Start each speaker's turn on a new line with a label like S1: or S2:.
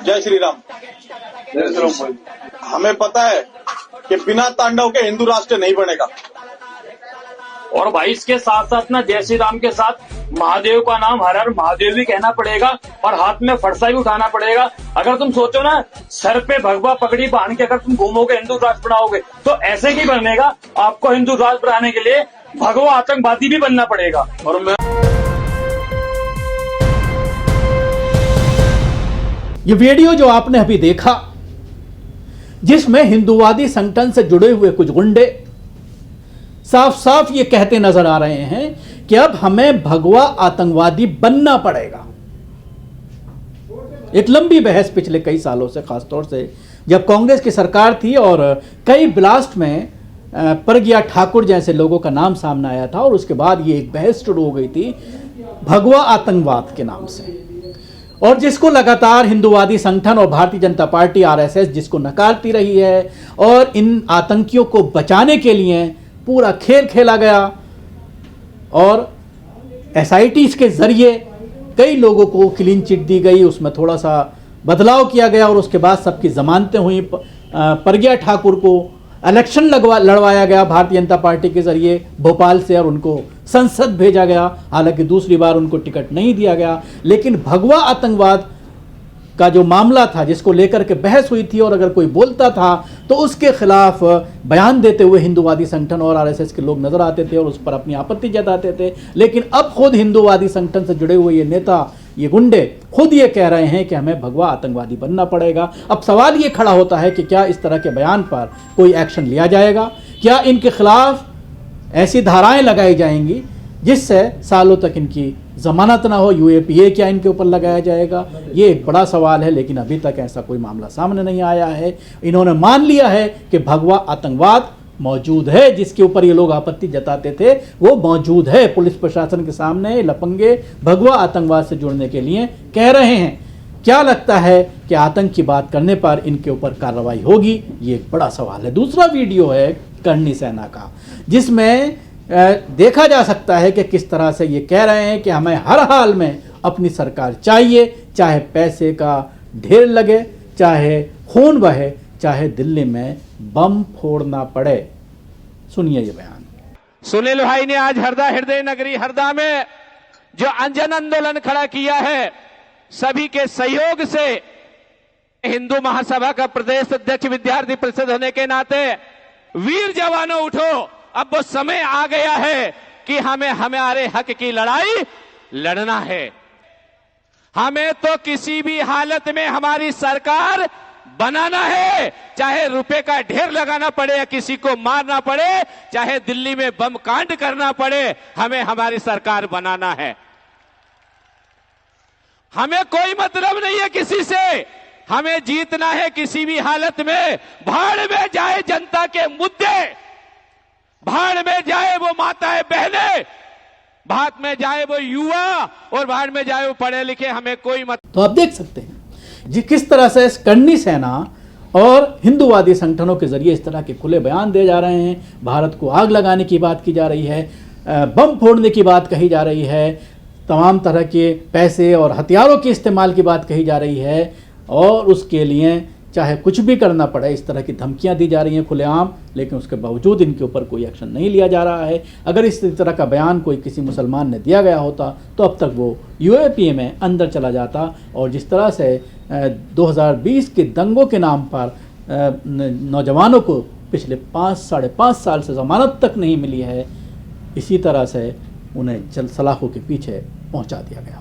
S1: जय श्री राम। हमें पता है कि बिना तांडव के हिंदू राष्ट्र नहीं बनेगा।
S2: और भाई इसके साथ साथ ना जय श्री राम के साथ महादेव का नाम हर हर महादेव भी कहना पड़ेगा और हाथ में फरसा भी उठाना पड़ेगा। अगर तुम सोचो ना सर पे भगवा पगड़ी बांध के अगर तुम घूमोगे हिंदू राष्ट्र बनाओगे तो ऐसे ही बनेगा। आपको हिंदू राष्ट्र बनाने के लिए भगवा आतंकवादी भी बनना पड़ेगा। और मैं
S3: ये वीडियो जो आपने अभी देखा जिसमें हिंदूवादी संगठन से जुड़े हुए कुछ गुंडे साफ साफ ये कहते नजर आ रहे हैं कि अब हमें भगवा आतंकवादी बनना पड़ेगा। एक लंबी बहस पिछले कई सालों से, खासतौर से जब कांग्रेस की सरकार थी और कई ब्लास्ट में प्रज्ञा ठाकुर जैसे लोगों का नाम सामने आया था और उसके बाद ये एक बहस शुरू हो गई थी भगवा आतंकवाद के नाम से, और जिसको लगातार हिंदूवादी संगठन और भारतीय जनता पार्टी आरएसएस जिसको नकारती रही है। और इन आतंकियों को बचाने के लिए पूरा खेल खेला गया और एसआईटीज के जरिए कई लोगों को क्लीन चिट दी गई, उसमें थोड़ा सा बदलाव किया गया और उसके बाद सबकी जमानतें हुई। प्रज्ञा ठाकुर को इलेक्शन लड़वाया गया भारतीय जनता पार्टी के जरिए भोपाल से और उनको संसद भेजा गया। हालांकि दूसरी बार उनको टिकट नहीं दिया गया, लेकिन भगवा आतंकवाद का जो मामला था जिसको लेकर के बहस हुई थी और अगर कोई बोलता था तो उसके खिलाफ बयान देते हुए हिंदूवादी संगठन और आरएसएस के लोग नजर आते थे और उस पर अपनी आपत्ति जताते थे। लेकिन अब खुद हिंदूवादी संगठन से जुड़े हुए ये नेता, ये गुंडे खुद ये कह रहे हैं कि हमें भगवा आतंकवादी बनना पड़ेगा। अब सवाल ये खड़ा होता है कि क्या इस तरह के बयान पर कोई एक्शन लिया जाएगा? क्या इनके खिलाफ ऐसी धाराएं लगाई जाएंगी जिससे सालों तक इनकी जमानत ना हो? यूएपीए क्या इनके ऊपर लगाया जाएगा? ये एक बड़ा सवाल है, लेकिन अभी तक ऐसा कोई मामला सामने नहीं आया है। इन्होंने मान लिया है कि भगवा आतंकवाद मौजूद है, जिसके ऊपर ये लोग आपत्ति जताते थे वो मौजूद है। पुलिस प्रशासन के सामने लफंगे भगवा आतंकवाद से जुड़ने के लिए कह रहे हैं। क्या लगता है कि आतंक की बात करने पर इनके ऊपर कार्रवाई होगी? ये एक बड़ा सवाल है। दूसरा वीडियो है करनी सेना का, जिसमें देखा जा सकता है कि किस तरह से ये कह रहे हैं कि हमें हर हाल में अपनी सरकार चाहिए, चाहे पैसे का ढेर लगे, चाहे खून बहे, चाहे दिल्ली में बम फोड़ना पड़े। सुनिए ये बयान।
S4: सुनील भाई ने आज हरदा हृदय नगरी हरदा में जो अंजन आंदोलन खड़ा किया है, सभी के सहयोग से हिंदू महासभा का प्रदेश अध्यक्ष विद्यार्थी परिषद होने के नाते वीर जवानों उठो, अब वो समय आ गया है कि हमें हमारे हक की लड़ाई लड़ना है। हमें तो किसी भी हालत में हमारी सरकार बनाना है, चाहे रुपए का ढेर लगाना पड़े या किसी को मारना पड़े, चाहे दिल्ली में बम कांड करना पड़े, हमें हमारी सरकार बनाना है। हमें कोई मतलब नहीं है किसी से, हमें जीतना है किसी भी हालत में। भाड़ में जाए जनता के मुद्दे, भाड़ में जाए वो माताएं बहनें, भाड़ में जाए वो युवा और भाड़ में जाए वो पढ़े लिखे, हमें कोई मत।
S3: तो आप देख सकते हैं जी किस तरह से करनी सेना और हिंदूवादी संगठनों के जरिए इस तरह के खुले बयान दिए जा रहे हैं। भारत को आग लगाने की बात की जा रही है, बम फोड़ने की बात कही जा रही है, तमाम तरह के पैसे और हथियारों के इस्तेमाल की बात कही जा रही है और उसके लिए चाहे कुछ भी करना पड़े, इस तरह की धमकियां दी जा रही हैं खुलेआम। लेकिन उसके बावजूद इनके ऊपर कोई एक्शन नहीं लिया जा रहा है। अगर इस तरह का बयान कोई किसी मुसलमान ने दिया गया होता तो अब तक वो यूएपीए में अंदर चला जाता। और जिस तरह से 2020 के दंगों के नाम पर नौजवानों को पिछले 5-5.5 साल से जमानत तक नहीं मिली है, इसी तरह से उन्हें सलाखों के पीछे पहुंचा दिया गया।